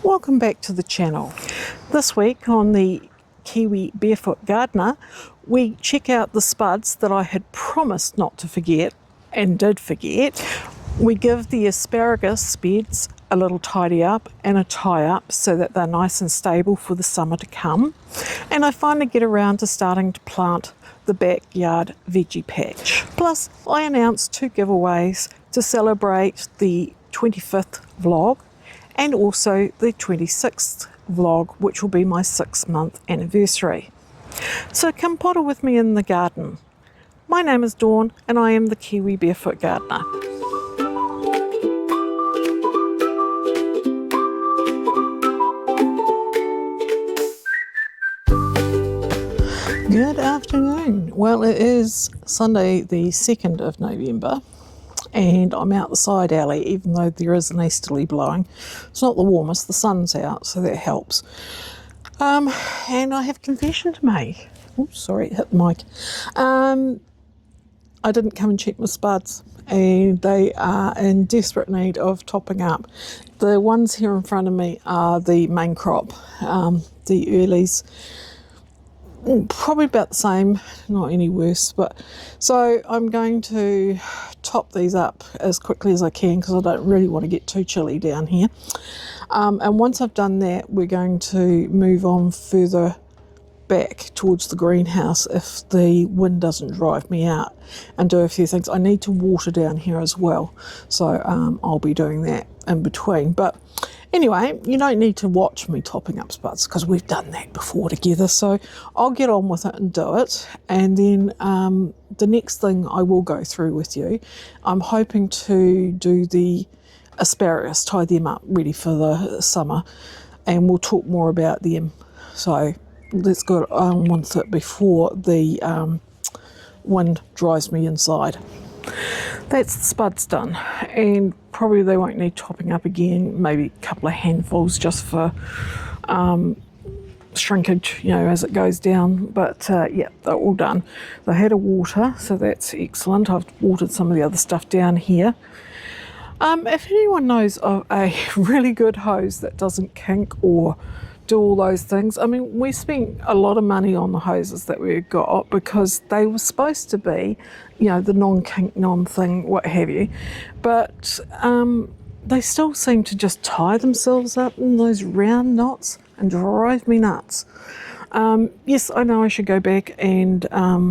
Welcome back to the channel. This week on the Kiwi Barefoot Gardener, we check out the spuds that I had promised not to forget and did forget. We give the asparagus beds a little tidy up and a tie up so that they're nice and stable for the summer to come. And I finally get around to starting to plant the backyard veggie patch. Plus, I announced 2 giveaways to celebrate the 25th vlog and also the 26th vlog, which will be my 6-month anniversary. So come potter with me in the garden. My name is Dawn and I am the Kiwi Barefoot Gardener. Good afternoon. Well, it is Sunday the 2nd of November and I'm out the side alley, even though there is an easterly blowing. It's not the warmest, the sun's out, so that helps. And I have a confession to make. Oops, sorry, it hit the mic. I didn't come and check my spuds, and they are in desperate need of topping up. The ones here in front of me are the main crop, the earlies. Probably about the same, not any worse, but so I'm going to top these up as quickly as I can because I don't really want to get too chilly down here. And once I've done that, we're going to move on further back towards the greenhouse if the wind doesn't drive me out, and do a few things. I need to water down here as well, so I'll be doing that in between. But anyway, you don't need to watch me topping up spuds because we've done that before together, so I'll get on with it and do it. And then the next thing I will go through with you, I'm hoping to do the asparagus, tie them up ready for the summer, and we'll talk more about them. So let's go on with it before the wind drives me inside. That's the spuds done, and probably they won't need topping up again, maybe a couple of handfuls just for shrinkage, you know, as it goes down. But yeah, they're all done. They had a water, so that's excellent. I've watered some of the other stuff down here. If anyone knows of a really good hose that doesn't kink or do all those things, I mean, we spent a lot of money on the hoses that we got because they were supposed to be, you know, the non-kink, non-thing, what have you, but they still seem to just tie themselves up in those round knots and drive me nuts. Yes, I know I should go back and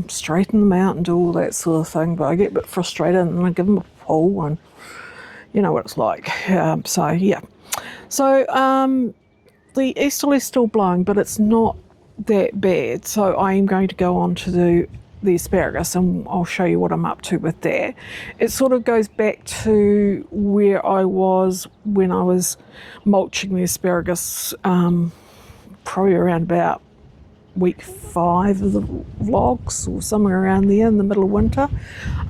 straighten them out and do all that sort of thing, but I get a bit frustrated and I give them a pull, and you know what it's like. So yeah, so the easterly's still blowing, but it's not that bad. So I am going to go on to do the asparagus, and I'll show you what I'm up to with that. It sort of goes back to where I was when I was mulching the asparagus, probably around about week 5 of the vlogs, or somewhere around there in the middle of winter.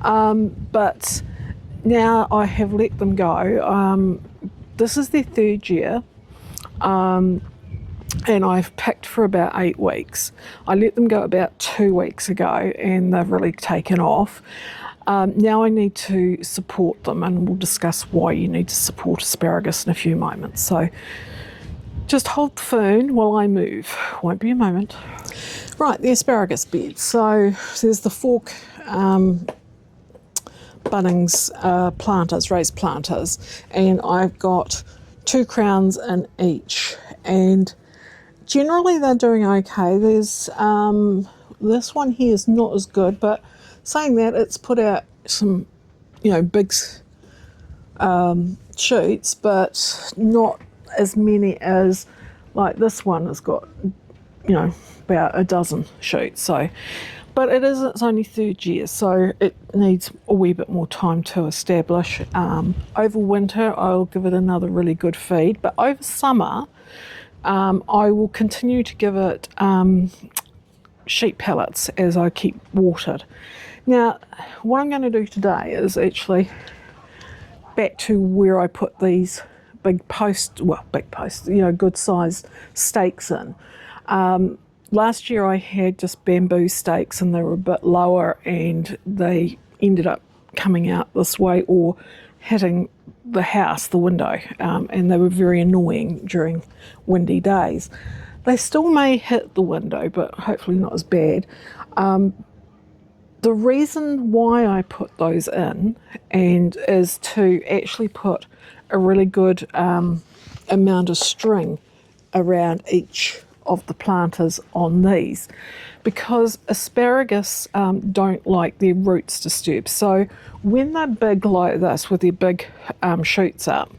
But now I have let them go. This is their 3rd year. And I've picked for about 8 weeks. I let them go about 2 weeks ago and they've really taken off. Now I need to support them, and we'll discuss why you need to support asparagus in a few moments. So just hold the phone while I move. Won't be a moment. Right, the asparagus bed. So there's the fork Bunnings planters, raised planters, and I've got 2 crowns in each, and generally they're doing okay. There's this one here is not as good, but saying that, it's put out some, you know, big shoots, but not as many as like this one has got, you know, about a dozen shoots. So, but it's only 3rd year, so it needs a wee bit more time to establish. Over winter, I'll give it another really good feed, but over summer, I will continue to give it sheep pellets as I keep watered. Now, what I'm going to do today is actually back to where I put these big posts, you know, good sized stakes in. Last year I had just bamboo stakes and they were a bit lower, and they ended up coming out this way or hitting the house, the window, and they were very annoying during windy days. They still may hit the window, but hopefully not as bad. The reason why I put those in and is to actually put a really good amount of string around each of the planters on these, because asparagus don't like their roots disturbed. So when they're big like this with their big shoots up,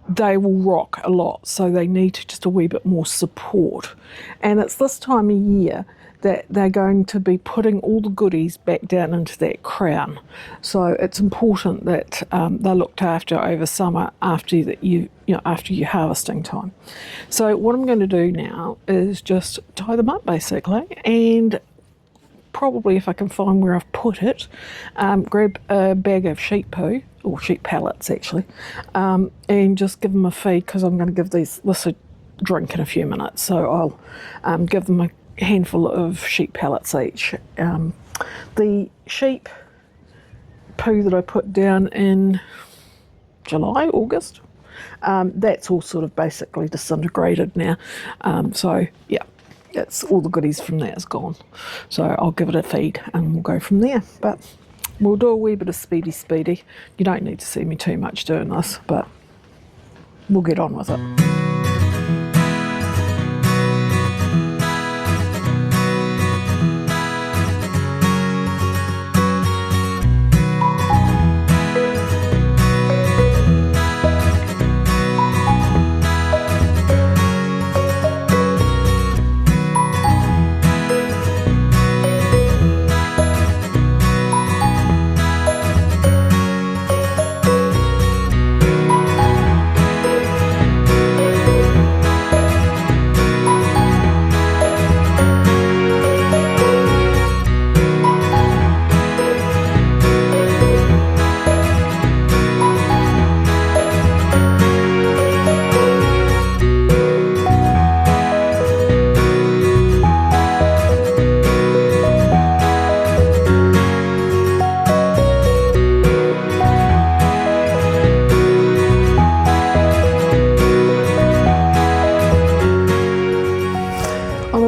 they will rock a lot, so they need just a wee bit more support. And it's this time of year that they're going to be putting all the goodies back down into that crown. So it's important that they're looked after over summer after your harvesting time. So what I'm going to do now is just tie them up basically, and probably, if I can find where I've put it, grab a bag of sheep poo, or sheep pellets actually, and just give them a feed, because I'm going to give this a drink in a few minutes. So I'll give them a handful of sheep pellets each. The sheep poo that I put down in July, August, that's all sort of basically disintegrated now. So yeah, it's all the goodies from that is gone. So I'll give it a feed and we'll go from there. But we'll do a wee bit of speedy. You don't need to see me too much doing this, but we'll get on with it.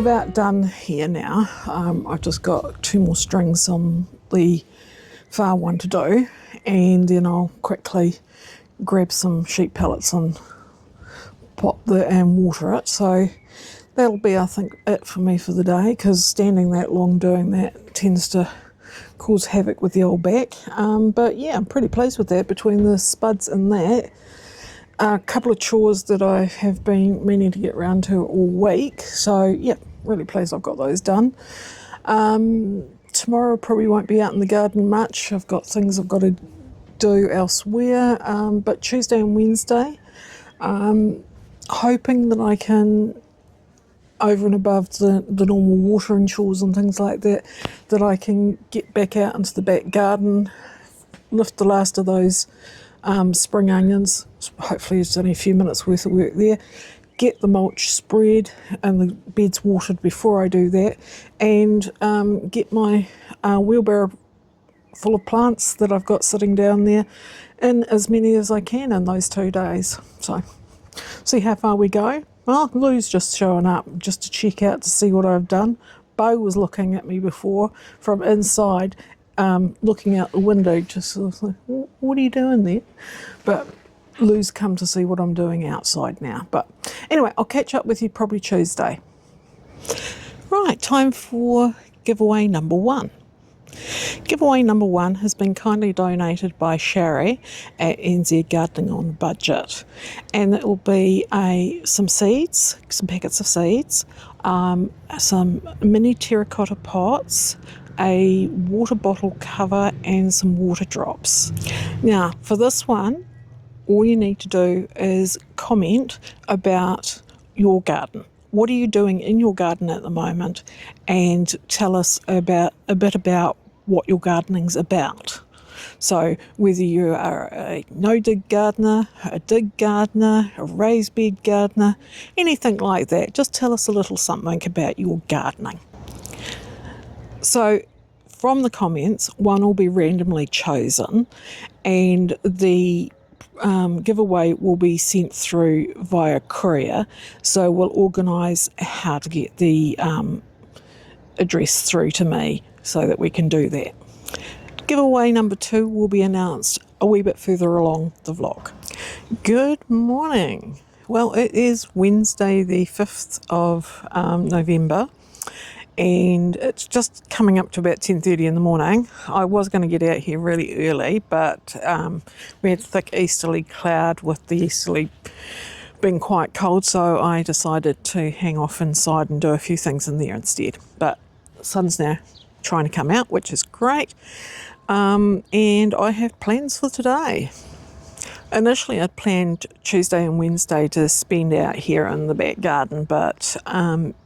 About done here now. I've just got 2 more strings on the far one to do, and then I'll quickly grab some sheep pellets and and water it. So that'll be, I think, it for me for the day, because standing that long doing that tends to cause havoc with the old back. But yeah, I'm pretty pleased with that. Between the spuds and that, a couple of chores that I have been meaning to get around to all week. So yeah, really pleased I've got those done. Tomorrow probably won't be out in the garden much. I've got things I've got to do elsewhere. But Tuesday and Wednesday, hoping that I can, over and above the normal watering chores and things like that, that I can get back out into the back garden, lift the last of those spring onions. Hopefully it's only a few minutes worth of work there. Get the mulch spread and the beds watered before I do that, and get my wheelbarrow full of plants that I've got sitting down there in as many as I can in those 2 days. So see how far we go. Well, Lou's just showing up just to check out to see what I've done. Bo was looking at me before from inside, looking out the window, just sort of like, what are you doing there? But Lou's come to see what I'm doing outside now. But anyway, I'll catch up with you probably Tuesday. Right, time for giveaway number 1. Giveaway number 1 has been kindly donated by Sherry at NZ Gardening on a Budget, and it will be some seeds, some packets of seeds, some mini terracotta pots, a water bottle cover, and some water drops. Now for this one, all you need to do is comment about your garden. What are you doing in your garden at the moment? And tell us a bit about what your gardening's about. So whether you are a no-dig gardener, a dig gardener, a raised bed gardener, anything like that, just tell us a little something about your gardening. So from the comments, one will be randomly chosen, and the giveaway will be sent through via courier. So we'll organise how to get the address through to me so that we can do that. Giveaway number 2 will be announced a wee bit further along the vlog. Good morning. Well, it is Wednesday the 5th of November, and it's just coming up to about 10:30 in the morning. I was going to get out here really early, but we had thick easterly cloud with the easterly being quite cold, so I decided to hang off inside and do a few things in there instead. But the sun's now trying to come out, which is great, and I have plans for today. Initially, I'd planned Tuesday and Wednesday to spend out here in the back garden, but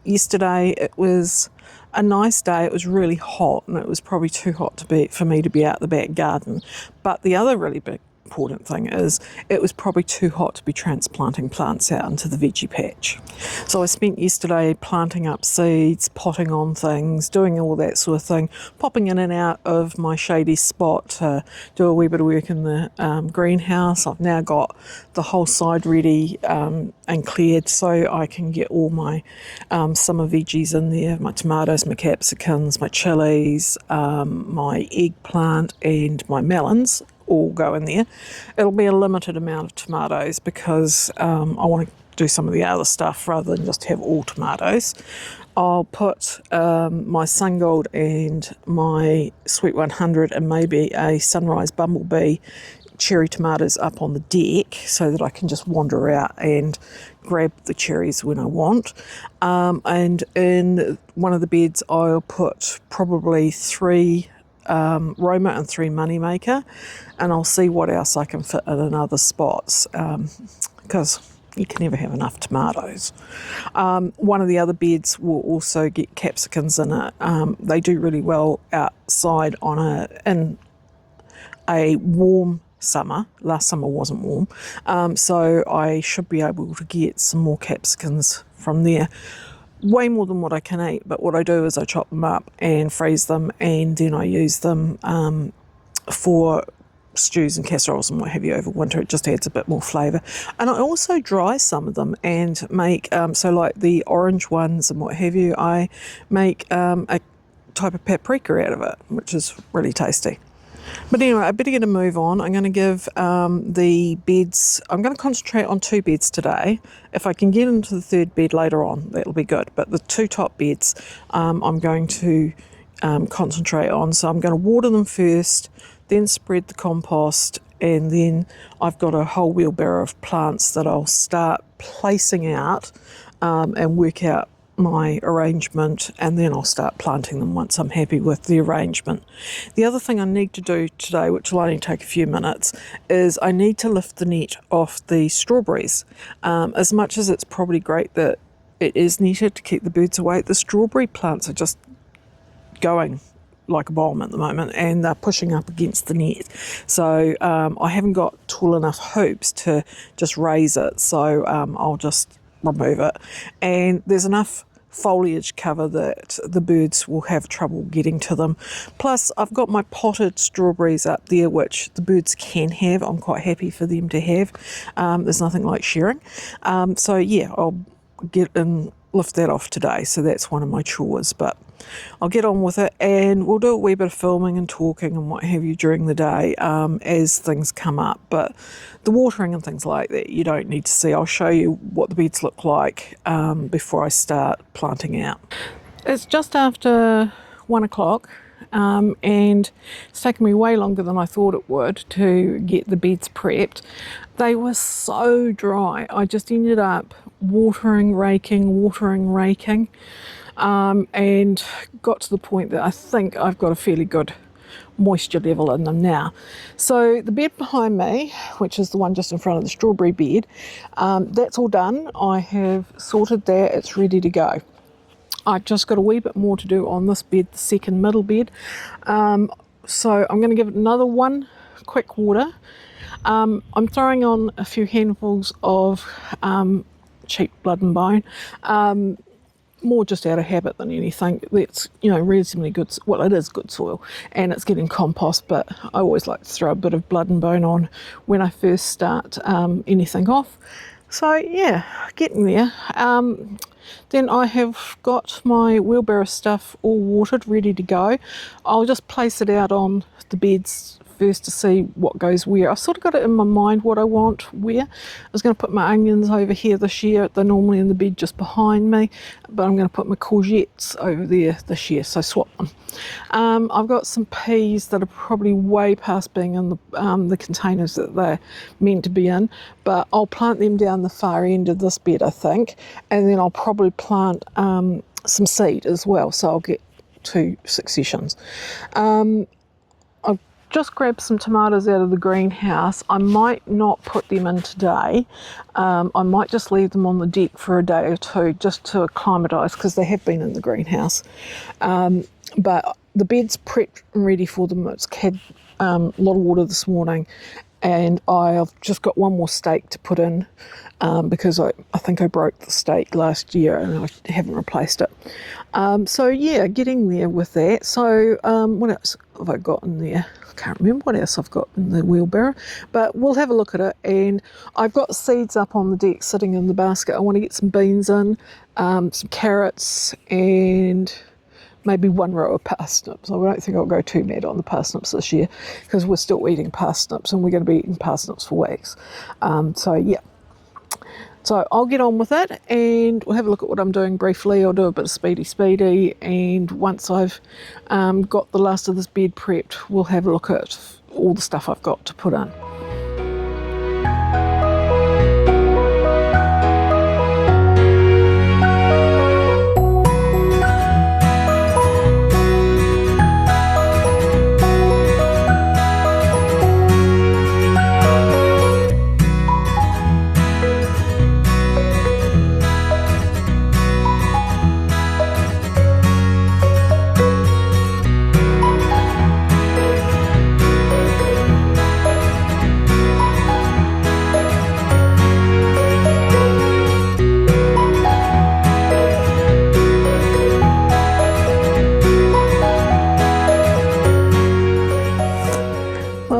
yesterday it was a nice day. It was really hot, and it was probably too hot for me to be out the back garden. But the other really big important thing is it was probably too hot to be transplanting plants out into the veggie patch. So I spent yesterday planting up seeds, potting on things, doing all that sort of thing, popping in and out of my shady spot to do a wee bit of work in the greenhouse. I've now got the whole side ready and cleared, so I can get all my summer veggies in there, my tomatoes, my capsicums, my chilies, my eggplant and my melons all go in there. It'll be a limited amount of tomatoes because I want to do some of the other stuff rather than just have all tomatoes. I'll put my Sun Gold and my Sweet 100 and maybe a Sunrise Bumblebee cherry tomatoes up on the deck so that I can just wander out and grab the cherries when I want. And in one of the beds I'll put probably 3 Roma and 3 Moneymaker, and I'll see what else I can fit in other spots because you can never have enough tomatoes. One of the other beds will also get capsicums in it. They do really well outside in a warm summer. Last summer wasn't warm, so I should be able to get some more capsicums from there. Way more than what I can eat, but what I do is I chop them up and freeze them, and then I use them for stews and casseroles and what have you over winter. It just adds a bit more flavour. And I also dry some of them and make, so like the orange ones and what have you, I make a type of paprika out of it, which is really tasty. But anyway, I better get a move on. I'm going to give the beds, I'm going to concentrate on 2 beds today. If I can get into the 3rd bed later on, that'll be good. But the 2 top beds I'm going to concentrate on. So I'm going to water them first, then spread the compost, and then I've got a whole wheelbarrow of plants that I'll start placing out and work out my arrangement, and then I'll start planting them once I'm happy with the arrangement. The other thing I need to do today, which will only take a few minutes, is I need to lift the net off the strawberries. As much as it's probably great that it is netted to keep the birds away, the strawberry plants are just going like a bomb at the moment, and they're pushing up against the net. So I haven't got tall enough hoops to just raise it, so I'll just remove it. And there's enough foliage cover that the birds will have trouble getting to them. Plus I've got my potted strawberries up there which the birds can have. I'm quite happy for them to have. There's nothing like sharing. So yeah, I'll get and lift that off today, so that's one of my chores. But I'll get on with it, and we'll do a wee bit of filming and talking and what have you during the day as things come up. But the watering and things like that you don't need to see. I'll show you what the beds look like before I start planting out. It's just after 1 o'clock, and it's taken me way longer than I thought it would to get the beds prepped. They were so dry. I just ended up watering, raking, and got to the point that I think I've got a fairly good moisture level in them now. So the bed behind me, which is the one just in front of the strawberry bed, that's all done. I have sorted that, it's ready to go. I've just got a wee bit more to do on this bed, the second middle bed. So I'm going to give it another one quick water. I'm throwing on a few handfuls of cheap blood and bone. more just out of habit than anything. That's, you know, reasonably good, well, it is good soil and it's getting compost, but I always like to throw a bit of blood and bone on when I first start anything off. So yeah, getting there. Then I have got my wheelbarrow stuff all watered, ready to go. I'll just place it out on the beds first to see what goes where. I've sort of got it in my mind what I want where. I was going to put my onions over here this year. They're normally in the bed just behind me, but I'm going to put my courgettes over there this year, so swap them. I've got some peas that are probably way past being in the containers that they're meant to be in, but I'll plant them down the far end of this bed, I think, and then I'll probably plant some seed as well, so I'll get 2 successions. I've just grabbed some tomatoes out of the greenhouse. I might not put them in today. I might just leave them on the deck for a day or 2 just to acclimatise, because they have been in the greenhouse. But the bed's prepped and ready for them. It's had a lot of water this morning, and I've just got one more stake to put in because I think I broke the stake last year and I haven't replaced it. So yeah, getting there with that. So what else have I got in there? I can't remember what else I've got in the wheelbarrow, but we'll have a look at it. And I've got seeds up on the deck sitting in the basket. I want to get some beans in, some carrots, and maybe 1 row of parsnips. I don't think I'll go too mad on the parsnips this year, because we're still eating parsnips and we're going to be eating parsnips for weeks. So yeah. So I'll get on with it and we'll have a look at what I'm doing briefly. I'll do a bit of speedy, and once I've got the last of this bed prepped, we'll have a look at all the stuff I've got to put in.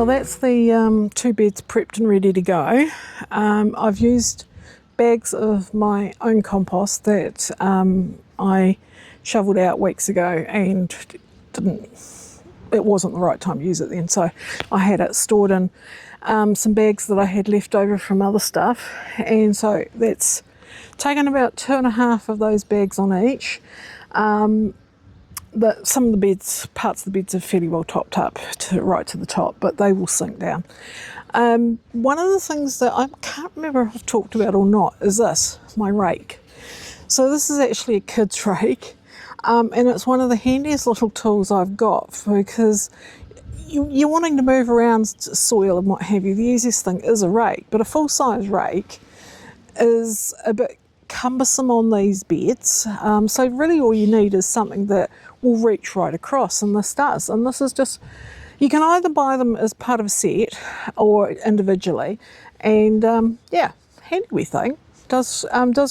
That's the 2 beds prepped and ready to go. I've used bags of my own compost that I shoveled out weeks ago and it wasn't the right time to use it then, so I had it stored in some bags that I had left over from other stuff, and so that's taken about 2.5 of those bags on each. Some of the beds, parts of the beds are fairly well topped up right to the top, but they will sink down. One of the things that I can't remember if I've talked about or not is this, my rake. So this is actually a kid's rake, and it's one of the handiest little tools I've got, because you're wanting to move around soil and what have you. The easiest thing is a rake, but a full-size rake is a bit cumbersome on these beds, so really all you need is something that will reach right across, and this does. And this is just, you can either buy them as part of a set or individually, and yeah, handy wee thing. Does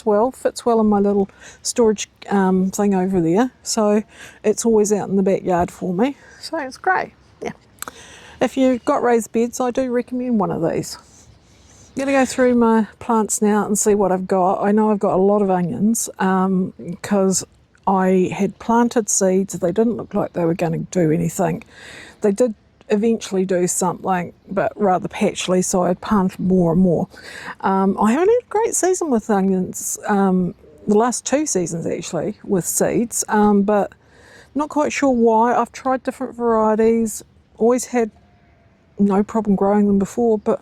well, fits well in my little storage thing over there, so it's always out in the backyard for me, so it's great. Yeah, if you've got raised beds, I do recommend one of these. I'm going to go through my plants now and see what I've got. I know I've got a lot of onions because I had planted seeds. They didn't look like they were going to do anything. They did eventually do something, but rather patchily, so I planted more and more. I haven't had a great season with onions, the last 2 seasons actually, with seeds, but not quite sure why. I've tried different varieties, always had no problem growing them before, but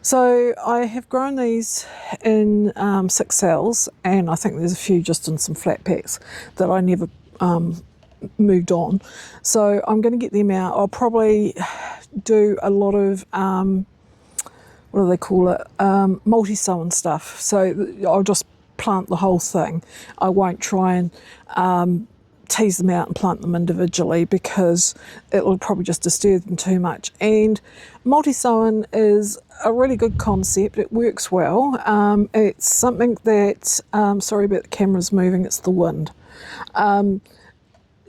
so I have grown these in 6 cells, and I think there's a few just in some flat packs that I never moved on. So I'm going to get them out. I'll probably do a lot of, what do they call it, multi-sowing stuff. So I'll just plant the whole thing. I won't try and tease them out and plant them individually, because it will probably just disturb them too much. And multi-sowing is a really good concept. It works well. It's something that, sorry about the cameras moving, it's the wind,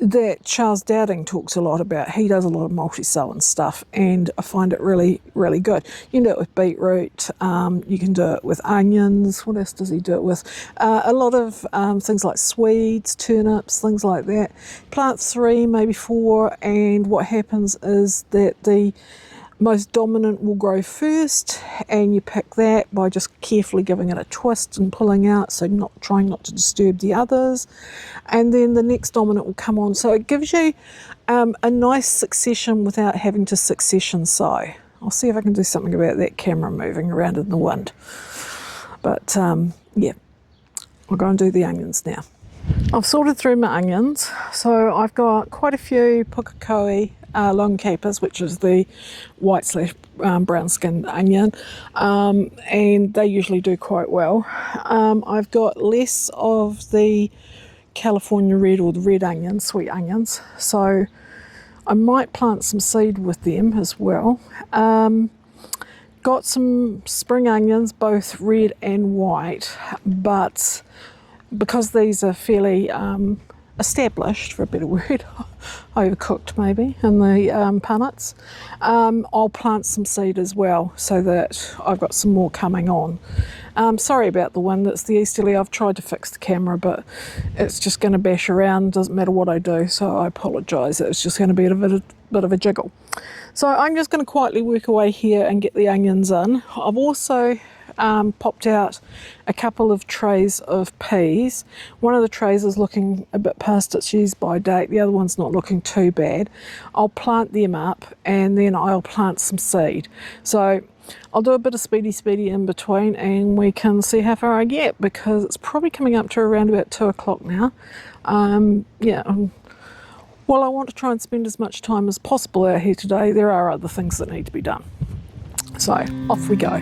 that Charles Dowding talks a lot about. He does a lot of multi-sowing stuff, and I find it really, really good. You can do it with beetroot, you can do it with onions. What else does he do it with? A lot of things like Swedes, turnips, things like that. Plant 3, maybe 4, and what happens is that the most dominant will grow first, and you pick that by just carefully giving it a twist and pulling out, so trying not to disturb the others, and then the next dominant will come on. So it gives you a nice succession without having to succession sow. I'll see if I can do something about that camera moving around in the wind. But yeah, I'll go and do the onions now. I've sorted through my onions, so I've got quite a few pukekohe long capers, which is the white / brown skinned onion, and they usually do quite well. I've got less of the California red, or the red onions, sweet onions, so I might plant some seed with them as well. Got some spring onions, both red and white, but because these are fairly established, for a better word, overcooked maybe, in the punnets, I'll plant some seed as well, so that I've got some more coming on. Sorry about the wind, it's the easterly. I've tried to fix the camera, but it's just going to bash around, doesn't matter what I do, so I apologise. It's just going to be a bit of a jiggle. So I'm just going to quietly work away here and get the onions in. I've also popped out a couple of trays of peas. One of the trays is looking a bit past its use by date, the other one's not looking too bad. I'll plant them up, and then I'll plant some seed. So I'll do a bit of speedy in between, and we can see how far I get, because it's probably coming up to around about 2 o'clock now. Yeah, while I want to try and spend as much time as possible out here today, there are other things that need to be done. So off we go.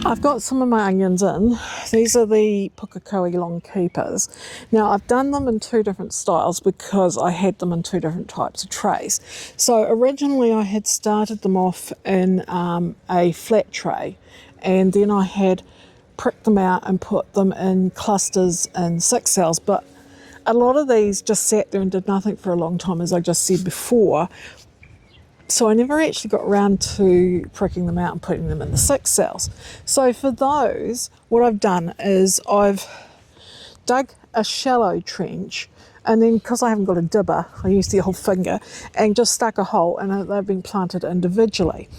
I've got some of my onions in. These are the pukekohe long keepers. Now I've done them in 2 different styles because I had them in 2 different types of trays. So originally I had started them off in a flat tray, and then I had pricked them out and put them in clusters in 6 cells, but a lot of these just sat there and did nothing for a long time, as I just said before. So I never actually got around to pricking them out and putting them in the 6 cells. So for those, what I've done is I've dug a shallow trench, and then, because I haven't got a dibber, I used the old finger and just stuck a hole, and they've been planted individually.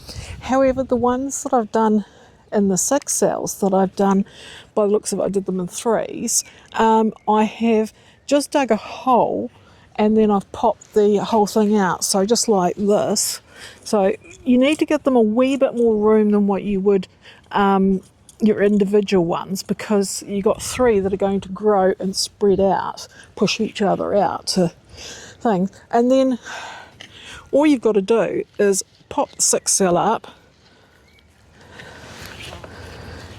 However, the ones that I've done in the 6 cells that I've done, by the looks of it, I did them in 3s, I have just dug a hole, and then I've popped the whole thing out, so just like this. So you need to give them a wee bit more room than what you would your individual ones, because you've got 3 that are going to grow and spread out, push each other out to things. And then all you've got to do is pop the 6 cell up,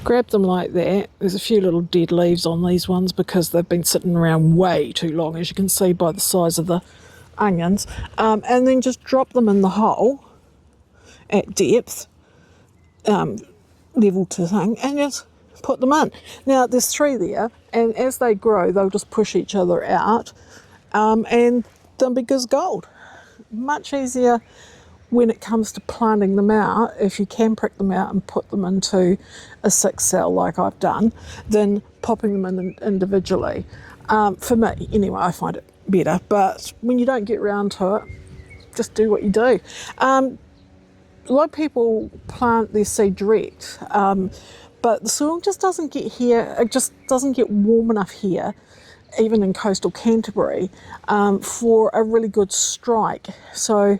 grab them like that. There's a few little dead leaves on these ones because they've been sitting around way too long, as you can see by the size of the onions, and then just drop them in the hole at depth, level to thing, and just put them in. Now there's 3 there, and as they grow they'll just push each other out, and they'll be good as gold. Much easier when it comes to planting them out, if you can prick them out and put them into a 6 cell like I've done, than popping them in individually. For me, anyway, I find it better, but when you don't get round to it, just do what you do. A lot of people plant their seed direct, but the soil just doesn't get here, it just doesn't get warm enough here even in coastal Canterbury, for a really good strike. So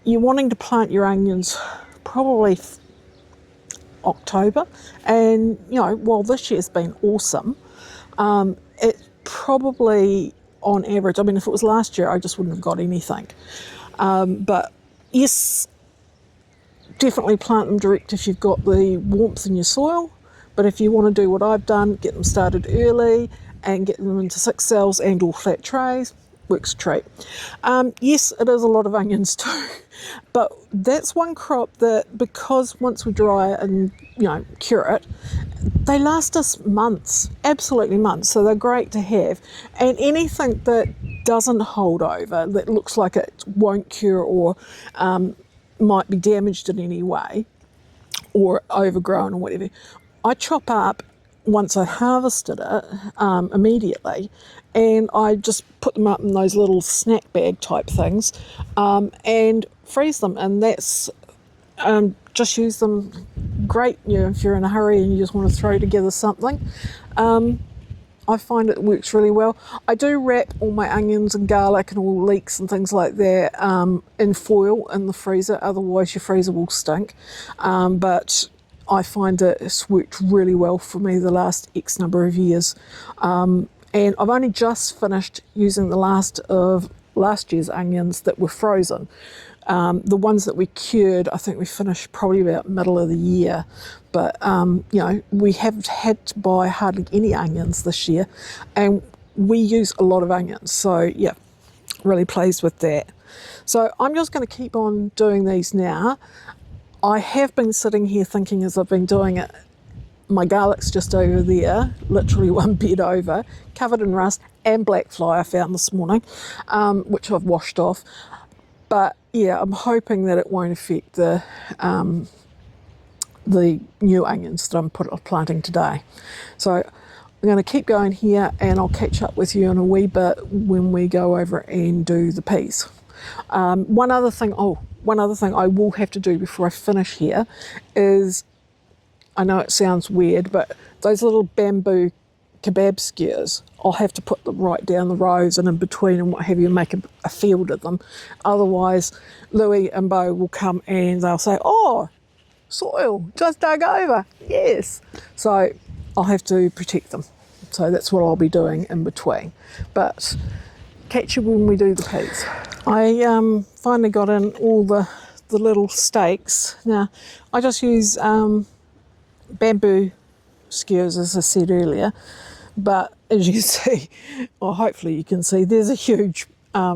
you're wanting to plant your onions probably October, and while this year's been awesome, it's probably on average, I mean, if it was last year I just wouldn't have got anything, but yes, definitely plant them direct if you've got the warmth in your soil. But if you want to do what I've done, get them started early and get them into 6 cells and or flat trays, works a treat. Yes, it is a lot of onions too, but that's one crop that, because once we dry it and cure it, they last us months, absolutely months. So they're great to have. And anything that doesn't hold over, that looks like it won't cure or might be damaged in any way or overgrown or whatever, I chop up once I harvested it immediately, and I just put them up in those little snack bag type things and freeze them, and that's just use them great if you're in a hurry and you just want to throw together something. I find it works really well. I do wrap all my onions and garlic and all leeks and things like that in foil in the freezer, otherwise your freezer will stink. But I find that it's worked really well for me the last X number of years. And I've only just finished using the last of last year's onions that were frozen. The ones that we cured, I think we finished probably about middle of the year. But, we haven't had to buy hardly any onions this year. And we use a lot of onions. So, yeah, really pleased with that. So I'm just going to keep on doing these now. I have been sitting here thinking as I've been doing it, my garlic's just over there, literally one bed over, covered in rust and black fly I found this morning, which I've washed off. But yeah, I'm hoping that it won't affect the new onions that I'm planting today. So I'm going to keep going here, and I'll catch up with you in a wee bit when we go over and do the peas. One other thing I will have to do before I finish here is, I know it sounds weird, but those little bamboo kebab skewers, I'll have to put them right down the rows and in between and what have you, make a field of them. Otherwise, Louis and Bo will come and they'll say, "Oh, soil, just dug over." Yes. So I'll have to protect them. So that's what I'll be doing in between. But catch you when we do the peas. I finally got in all the little stakes. Now, I just use bamboo skewers, as I said earlier, but as you can see, or hopefully you can see, there's a huge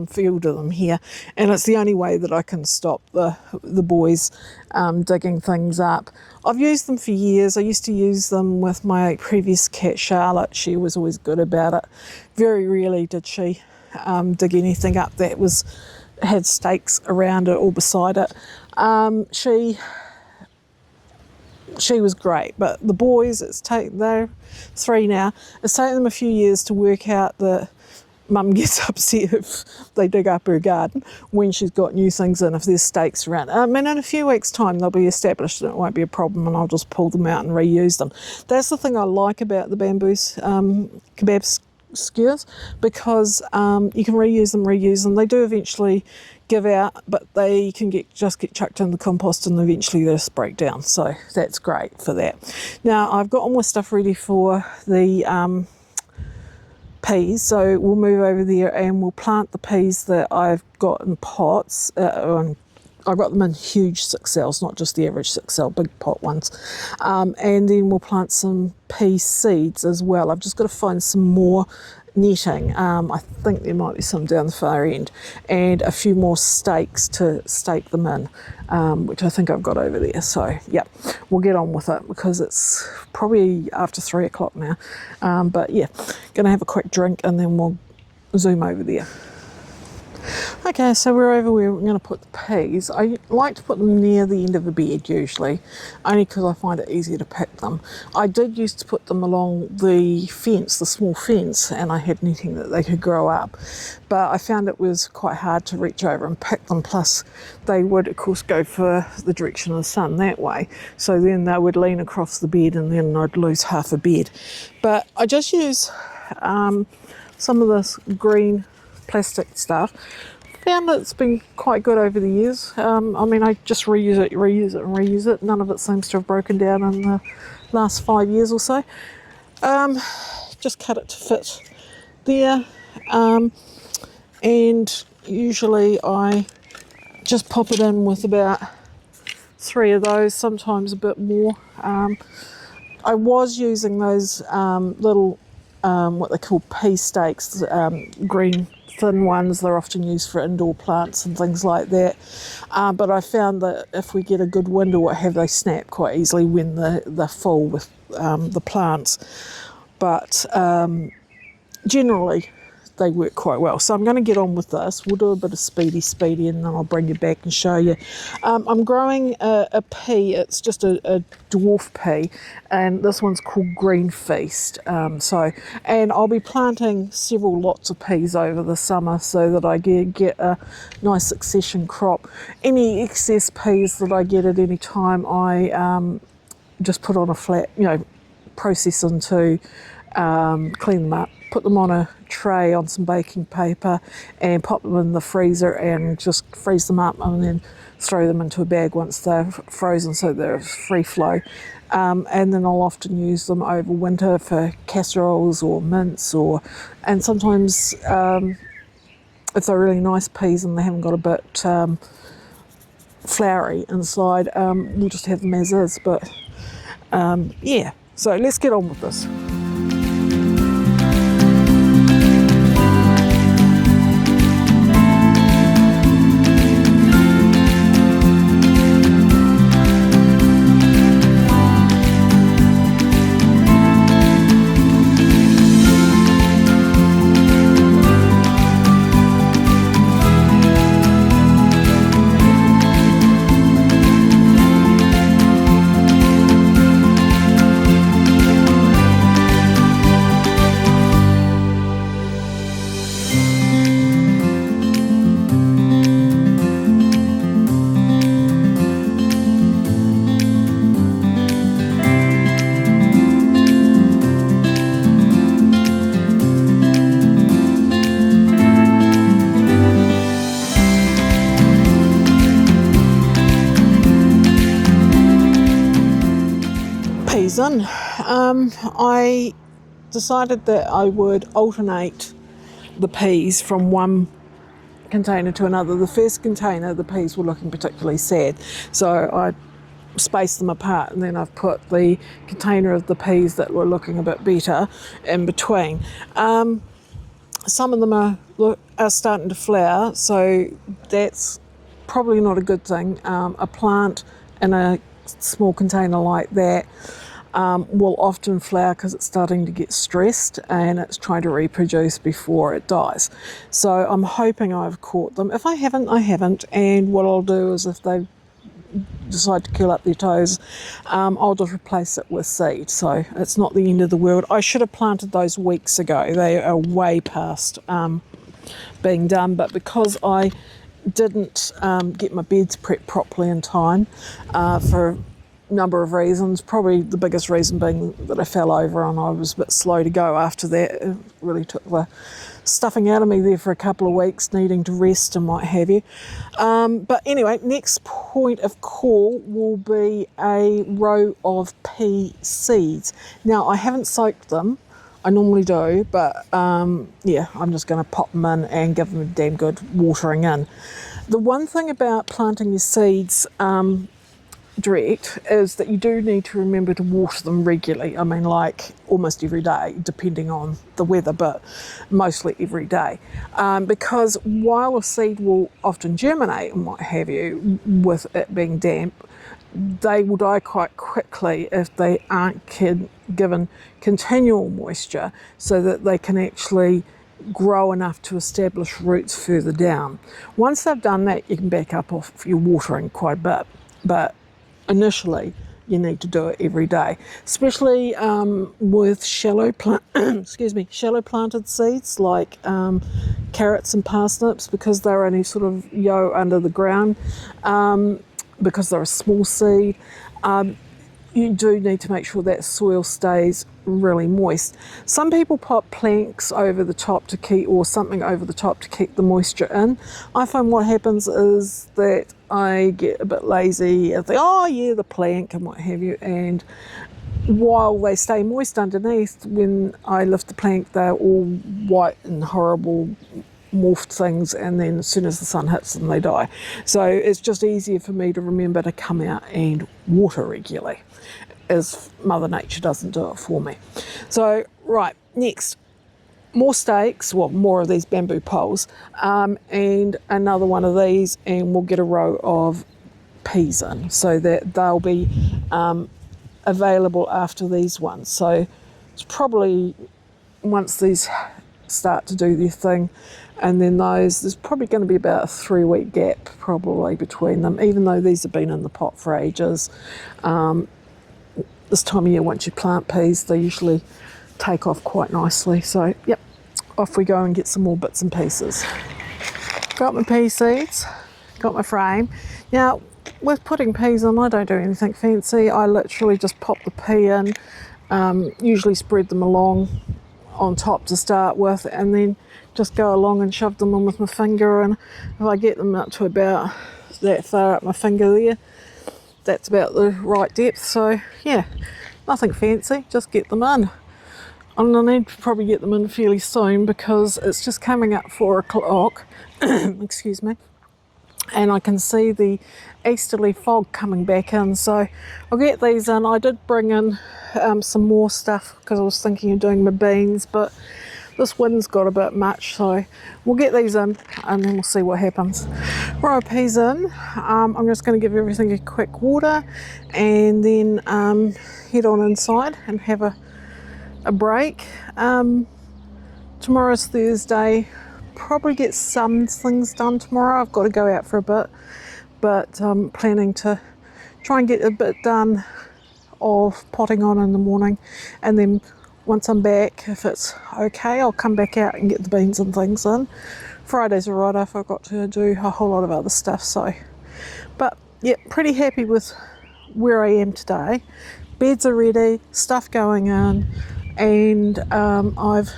field of them here, and it's the only way that I can stop the boys digging things up. I've used them for years. I used to use them with my previous cat, Charlotte. She was always good about it. Very rarely did she dig anything up that had stakes around it or beside it. She was great, but the boys, they're 3 now. It's taken them a few years to work out that Mum gets upset if they dig up her garden when she's got new things in, if there's stakes around. I mean, in a few weeks' time they'll be established and it won't be a problem, and I'll just pull them out and reuse them. That's the thing I like about the bamboo kebab skewers, because you can reuse them. They do eventually give out, but they can just get chucked in the compost and eventually they just break down. So that's great for that. Now I've got all my stuff ready for the peas, so we'll move over there and we'll plant the peas that I've got in pots. I've got them in huge 6 cells, not just the average 6 cell, big pot ones. And then we'll plant some pea seeds as well. I've just got to find some more netting. I think there might be some down the far end, and a few more stakes to stake them in, which I think I've got over there. So yeah, we'll get on with it because it's probably after 3 o'clock now. But yeah, gonna have a quick drink and then we'll zoom over there. Okay, so we're over where we're going to put the peas. I like to put them near the end of the bed usually, only because I find it easier to pick them. I did used to put them along the fence, the small fence, and I had netting that they could grow up. But I found it was quite hard to reach over and pick them, plus they would of course go for the direction of the sun that way. So then they would lean across the bed and then I'd lose half a bed. But I just use some of this green plastic stuff. Found that it's been quite good over the years. I mean, I just reuse it, and reuse it. None of it seems to have broken down in the last 5 years or so. Just cut it to fit there. And usually I just pop it in with about 3 of those, sometimes a bit more. I was using those little, what they call pea stakes, green thin ones. They're often used for indoor plants and things like that. But I found that if we get a good wind or what have, they snap quite easily when they're full with the plants. But generally they work quite well. So I'm going to get on with this. We'll do a bit of speedy and then I'll bring you back and show you. I'm growing a pea. It's just a dwarf pea, and this one's called Green Feast. And I'll be planting several lots of peas over the summer so that I get a nice succession crop. Any excess peas that I get at any time, I just put on a flat, process into, clean them up, put them on a tray on some baking paper and pop them in the freezer and just freeze them up, and then throw them into a bag once they're frozen so they're free flow. And then I'll often use them over winter for casseroles or mince, and sometimes if they're really nice peas and they haven't got a bit floury inside, we'll just have them as is. But yeah, so let's get on with this. In. I decided that I would alternate the peas from one container to another. The first container, the peas were looking particularly sad, so I spaced them apart, and then I've put the container of the peas that were looking a bit better in between. Some of them are starting to flower, so that's probably not a good thing. A plant in a small container like that will often flower because it's starting to get stressed and it's trying to reproduce before it dies. So I'm hoping I've caught them. If I haven't, I haven't. And what I'll do is, if they decide to curl up their toes, I'll just replace it with seed. So it's not the end of the world. I should have planted those weeks ago. They are way past being done, but because I didn't get my beds prepped properly in time for number of reasons, probably the biggest reason being that I fell over and I was a bit slow to go after that. It really took the stuffing out of me there for a couple of weeks, needing to rest and what have you. But anyway, next point of call will be a row of pea seeds. Now, I haven't soaked them. I normally do, but yeah, I'm just going to pop them in and give them a damn good watering in. The one thing about planting your seeds direct is that you do need to remember to water them regularly. I mean, like almost every day, depending on the weather, but mostly every day. Because while a seed will often germinate and what have you, with it being damp, they will die quite quickly if they aren't given continual moisture so that they can actually grow enough to establish roots further down. Once they've done that, you can back up off your watering quite a bit, but initially you need to do it every day, especially with shallow planted seeds like carrots and parsnips, because they're only sort of under the ground, because they're a small seed. you do need to make sure that soil stays really moist. Some people put planks over the top to keep, or something over the top to keep the moisture in. I find what happens is that I get a bit lazy and think, oh yeah, the plank and what have you, and while they stay moist underneath, when I lift the plank, they're all white and horrible morphed things, and then as soon as the sun hits them, they die. So it's just easier for me to remember to come out and water regularly, as Mother Nature doesn't do it for me. So right, next, more stakes, well, more of these bamboo poles, and another one of these, and we'll get a row of peas in, so that they'll be available after these ones. So it's probably, once these start to do their thing, and then there's probably going to be about a 3-week gap probably between them, even though these have been in the pot for ages. This time of year, once you plant peas, they usually take off quite nicely. So yep, off we go and get some more bits and pieces. Got my pea seeds, got my frame. Now with putting peas in, I don't do anything fancy. I literally just pop the pea in, usually spread them along on top to start with, and then just go along and shove them in with my finger, and if I get them up to about that far up my finger there, that's about the right depth. So yeah, nothing fancy, just get them in. And I need to probably get them in fairly soon because it's just coming up 4 o'clock excuse me, and I can see the easterly fog coming back in, so I'll get these in. I did bring in some more stuff because I was thinking of doing my beans, but this wind's got a bit much, so we'll get these in and then we'll see what happens. Row of peas in. I'm just going to give everything a quick water and then head on inside and have a break. Tomorrow's Thursday. Probably get some things done tomorrow. I've got to go out for a bit, but I'm planning to try and get a bit done of potting on in the morning, and then once I'm back, if it's okay, I'll come back out and get the beans and things in. Friday's a write-off. I've got to do a whole lot of other stuff, so, but yeah, pretty happy with where I am today. Beds are ready, stuff going in, and I've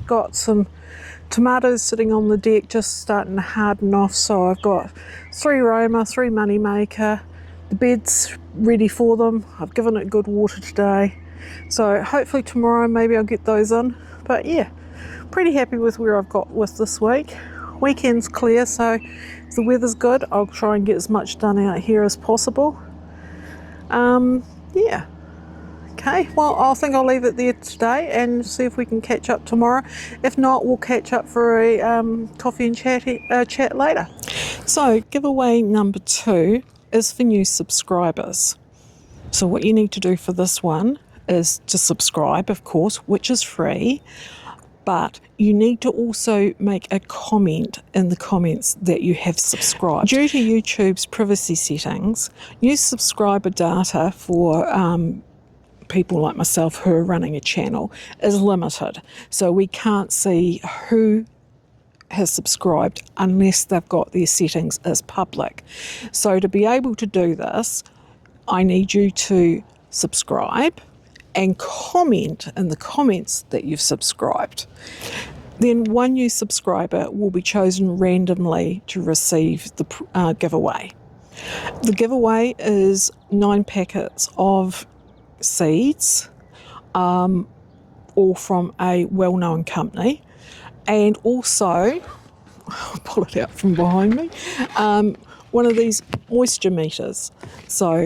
got some tomatoes sitting on the deck just starting to harden off, so I've got 3 Roma, 3 Moneymaker. The bed's ready for them. I've given it good water today, so hopefully tomorrow maybe I'll get those in. But yeah, pretty happy with where I've got with this week. Weekend's clear, so if the weather's good, I'll try and get as much done out here as possible. Yeah. Okay, well, I think I'll leave it there today and see if we can catch up tomorrow. If not, we'll catch up for a coffee and chat later. So, giveaway number 2 is for new subscribers. So what you need to do for this one is to subscribe, of course, which is free, but you need to also make a comment in the comments that you have subscribed. Due to YouTube's privacy settings, new subscriber data for people like myself who are running a channel is limited, so we can't see who has subscribed unless they've got their settings as public. So to be able to do this, I need you to subscribe and comment in the comments that you've subscribed. Then one new subscriber will be chosen randomly to receive the giveaway. The giveaway is 9 packets of seeds, all from a well-known company, and also, I'll pull it out from behind me, one of these moisture meters. So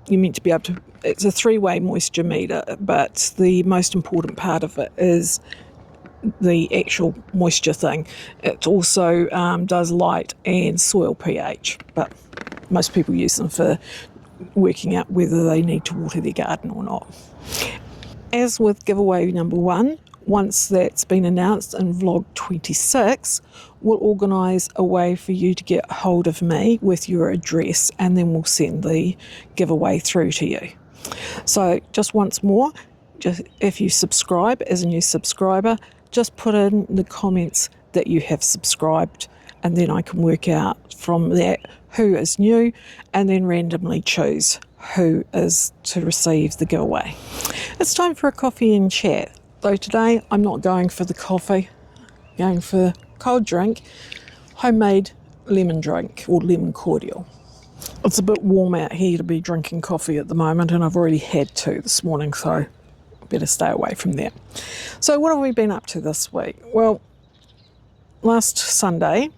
you're meant to be able to, it's a 3-way moisture meter, but the most important part of it is the actual moisture thing. It also does light and soil pH, but most people use them for working out whether they need to water their garden or not. As with giveaway number 1, once that's been announced in vlog 26, we'll organise a way for you to get hold of me with your address, and then we'll send the giveaway through to you. So just once more, just if you subscribe as a new subscriber, just put in the comments that you have subscribed, and then I can work out from that who is new and then randomly choose who is to receive the giveaway. It's time for a coffee and chat. Though today I'm not going for the coffee, I'm going for cold drink, homemade lemon drink or lemon cordial. It's a bit warm out here to be drinking coffee at the moment, and I've already had two this morning, so I better stay away from that. So what have we been up to this week? Well, last Sunday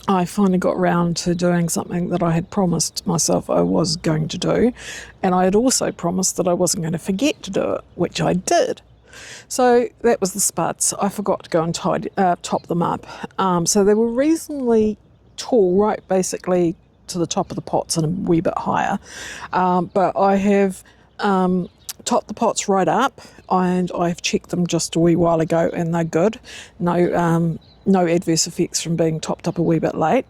I finally got round to doing something that I had promised myself I was going to do, and I had also promised that I wasn't going to forget to do it, which I did. So that was the spuds. I forgot to go and top them up. So they were reasonably tall, right basically to the top of the pots and a wee bit higher. But I have topped the pots right up, and I've checked them just a wee while ago, and they're good. No adverse effects from being topped up a wee bit late.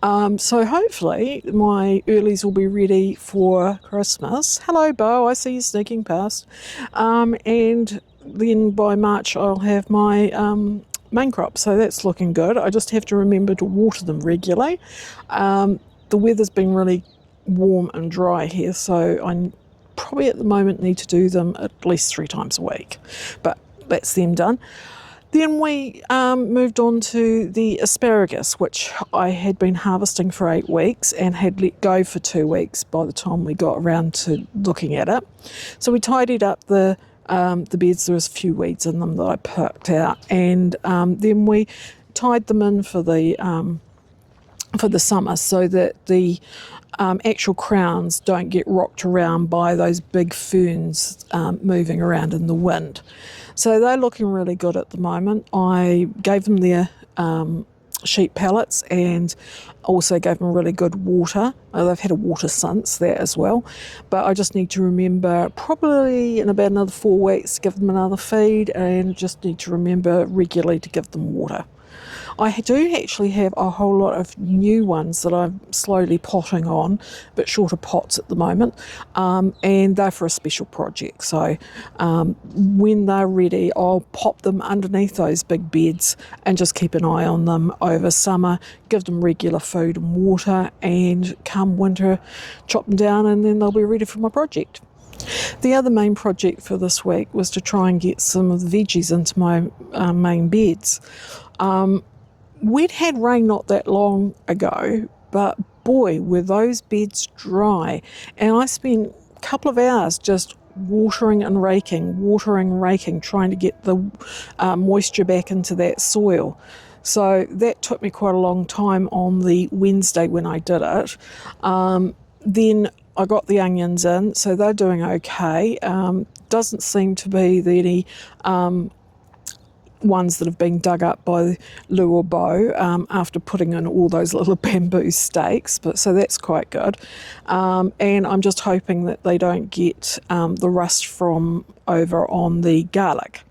So hopefully my earlies will be ready for Christmas. Hello, Bo, I see you sneaking past. And then by March I'll have my main crop, so that's looking good. I just have to remember to water them regularly. The weather's been really warm and dry here, so I probably at the moment need to do them at least 3 times a week, but that's them done. Then we moved on to the asparagus, which I had been harvesting for 8 weeks and had let go for 2 weeks by the time we got around to looking at it. So we tidied up the beds. There was a few weeds in them that I picked out, and then we tied them in for the summer so that the actual crowns don't get rocked around by those big ferns moving around in the wind. So they're looking really good at the moment. I gave them their sheep pellets and also gave them really good water. They've had a water since that as well, but I just need to remember probably in about another 4 weeks to give them another feed, and just need to remember regularly to give them water. I do actually have a whole lot of new ones that I'm slowly potting on, but shorter pots at the moment, and they're for a special project. So when they're ready, I'll pop them underneath those big beds and just keep an eye on them over summer, give them regular food and water, and come winter, chop them down, and then they'll be ready for my project. The other main project for this week was to try and get some of the veggies into my main beds. We'd had rain not that long ago, but boy, were those beds dry. And I spent a couple of hours just watering and raking, trying to get the moisture back into that soil. So that took me quite a long time on the Wednesday when I did it. Then I got the onions in, so they're doing okay. Doesn't seem to be any ones that have been dug up by Lou or Bo after putting in all those little bamboo stakes, but so that's quite good. And I'm just hoping that they don't get the rust from over on the garlic.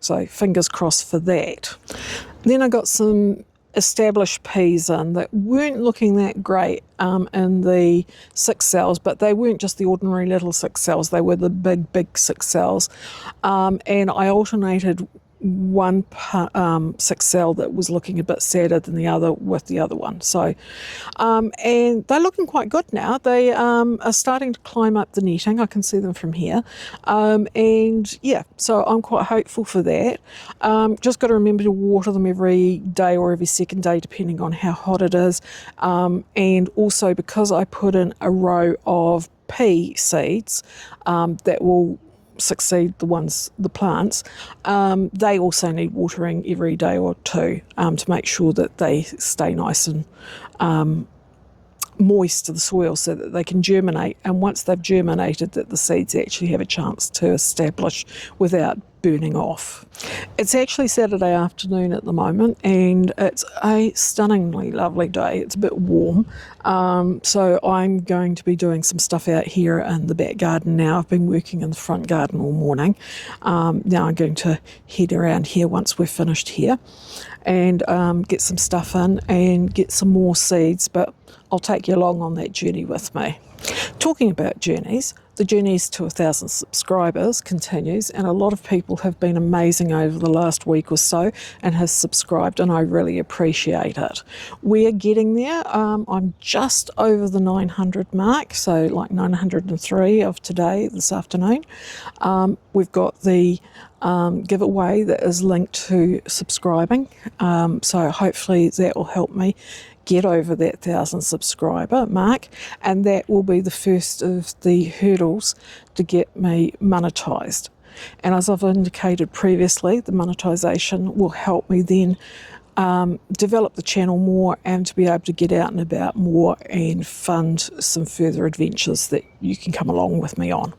So fingers crossed for that. Then I got some established peas in that weren't looking that great in the 6 cells, but they weren't just the ordinary little 6 cells, they were the big 6 cells. And I alternated one 6 cell that was looking a bit sadder than the other with the other one. So, and they're looking quite good now. They are starting to climb up the netting. I can see them from here. And yeah, so I'm quite hopeful for that. Just got to remember to water them every day or every second day, depending on how hot it is. And also because I put in a row of pea seeds that will succeed the plants, they also need watering every day or two to make sure that they stay nice and moist to the soil so that they can germinate, and once they've germinated that the seeds actually have a chance to establish without burning off. It's actually Saturday afternoon at the moment, and it's a stunningly lovely day. It's a bit warm, so I'm going to be doing some stuff out here in the back garden now. I've been working in the front garden all morning. Now I'm going to head around here once we're finished here and get some stuff in and get some more seeds, but I'll take you along on that journey with me. Talking about journeys, The journeys to 1,000 subscribers continues, and a lot of people have been amazing over the last week or so and have subscribed, and I really appreciate it. We're getting there. I'm just over the 900 mark, so like 903 of today, this afternoon. We've got the giveaway that is linked to subscribing, so hopefully that will help me get over that 1,000 subscriber mark, and that will be the first of the hurdles to get me monetized. And as I've indicated previously, the monetization will help me then develop the channel more and to be able to get out and about more and fund some further adventures that you can come along with me on.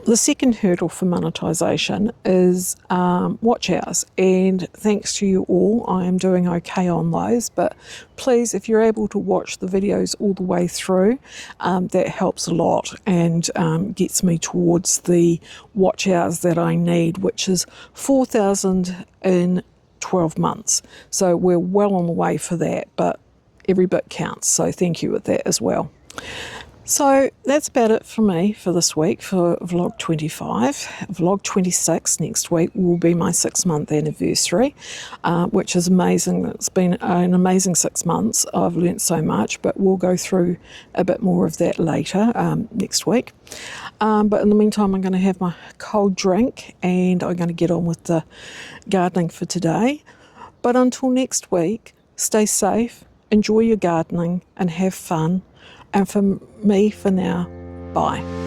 The second hurdle for monetization is watch hours, and thanks to you all, I am doing okay on those, but please, if you're able to watch the videos all the way through, that helps a lot and gets me towards the watch hours that I need, which is 4,000 in 12 months. So we're well on the way for that, but every bit counts, so thank you with that as well. So that's about it for me for this week for vlog 25. Vlog 26 next week will be my 6-month anniversary, which is amazing. It's been an amazing 6 months. I've learnt so much, but we'll go through a bit more of that later next week. But in the meantime, I'm going to have my cold drink and I'm going to get on with the gardening for today. But until next week, stay safe, enjoy your gardening and have fun. And for me, for now, bye.